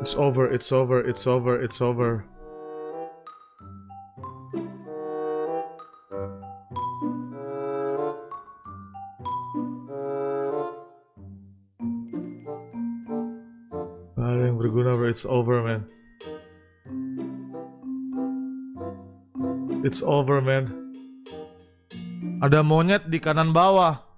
It's over, it's over, it's over, it's over. Ada yang berguna, bro. It's over, man. It's over, man. Ada monyet di kanan bawah.